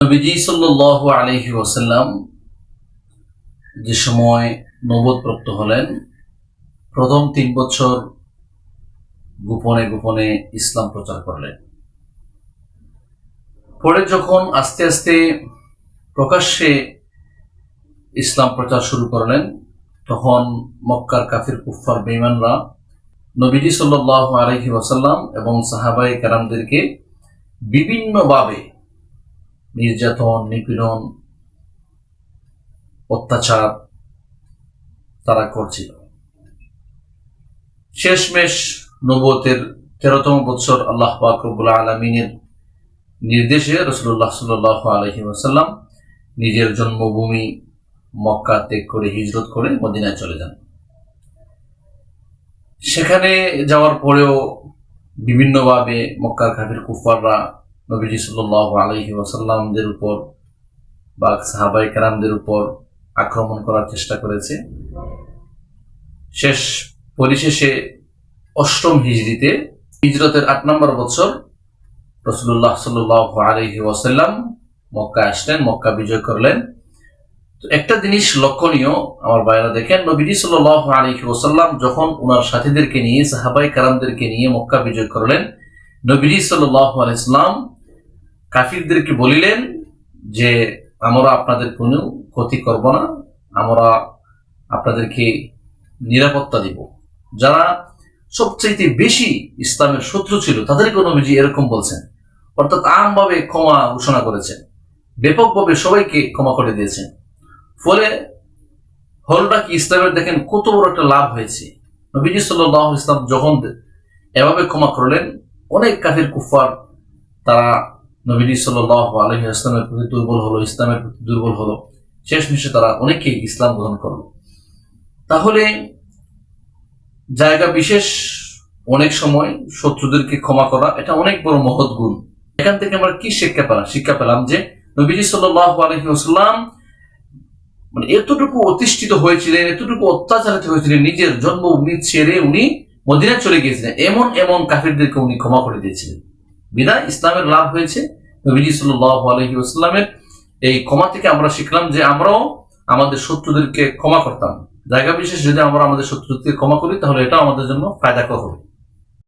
নবীজি সাল্লাল্লাহু আলাইহি ওয়াসাল্লাম যে সময় নবুয়ত প্রাপ্ত হলেন, প্রথম 3 বছর গোপনে গোপনে ইসলাম প্রচার করলেন। পরে যখন আস্তে আস্তে প্রকাশ্যে ইসলাম প্রচার শুরু করলেন, তখন মক্কার কাফির কুফফার বেঈমানরা নবীজি সাল্লাল্লাহু আলাইহি ওয়াসাল্লাম এবং সাহাবায়ে কেরামদেরকে বিভিন্নভাবে নির্যাতন, নিপীড়ন, অত্যাচার তারা করছিল। শেষমেশ নবুয়তের 13তম বছর আল্লাহ পাক রব্বুল আলামিনের নির্দেশে রাসূলুল্লাহ সাল্লাল্লাহু আলাইহি ওয়াসাল্লাম নিজের জন্মভূমি মক্কা ত্যাগ করে হিজরত করে মদিনায় চলে যান। সেখানে যাওয়ার পরেও বিভিন্নভাবে মক্কার কাফির কুফফাররা নবীজি সাল্লাল্লাহু আলাইহি ওয়াসাল্লামদের উপর বা সাহাবায়ে কেরামদের উপর আক্রমণ করার চেষ্টা করেছে। পরিশেষে 8ম হিজরিতে, হিজরতের 8 নম্বর বছর, রাসূলুল্লাহ সাল্লাল্লাহু আলাইহি ওয়াসাল্লাম মক্কা আসলেন, মক্কা বিজয় করলেন। তো একটা জিনিস লক্ষণীয় আমার ভাইরা, দেখেন, নবীজি সাল্লাল্লাহু আলাইহি ওয়াসাল্লাম যখন ওনার সাথীদেরকে নিয়ে, সাহাবায়ে কেরামদেরকে নিয়ে মক্কা বিজয় করলেন, নবীজি সাল্লাল্লাহু আলাইহি ওয়াসাল্লাম কাফিরদেরকে বলিলেন যে আমরা আপনাদের কোনো ক্ষতি করব না, আমরা আপনাদেরকে নিরাপত্তা দিব। যারা সবচাইতে বেশি ইসলামের শত্রু ছিল তাদেরকে নবীজি এরকম বলছেন, অর্থাৎ আমভাবে ক্ষমা ঘোষণা করেছেন, ব্যাপকভাবে সবাইকে ক্ষমা করে দিয়েছেন। ফলে হলটা কি, ইসলামের দেখেন কত বড় একটা লাভ হয়েছে। নবীজি সাল্লাল্লাহু আলাইহি ওয়াসাল্লাম যখন এভাবে ক্ষমা করলেন, অনেক কাফির কুফফার তারা নবীজি সাল্লাল্লাহু আলাইহি ওয়াসাল্লামের প্রতি দুর্বল হলো, ইসলামের প্রতি দুর্বল হলো। শেষমেশে তারা অনেকেই ইসলাম গ্রহণ করলো। তাহলে জায়গা বিশেষ অনেক সময় শত্রুদেরকে ক্ষমা করা, এটা অনেক বড় মহৎ গুণ। এখান থেকে আমরা কি শিক্ষা পেলাম যে নবীজি সাল্লাল্লাহু আলাইহি ওয়াসাল্লাম মানে এতটুকু অতিষ্ঠিত হয়েছিলেন, এতটুকু অত্যাচারিত হয়েছিলেন, নিজের জন্মভূমি ছেড়ে উনি মদিনায় চলে গিয়েছিলেন, এমন কাফিরদেরকে উনি ক্ষমা করে দিয়েছিলেন। বিধায় ইসলামের লাভ হয়েছে। নবীজি সাল্লাল্লাহু আলাইহি ওয়াসাল্লামের এই ক্ষমা থেকে আমরা শিখলাম যে আমরাও আমাদের শত্রুদেরকে ক্ষমা করতাম। জায়গা বিশেষ যদি আমরা আমাদের শত্রুদেরকে ক্ষমা করি, তাহলে এটা আমাদের জন্য ফায়দাকর হবে।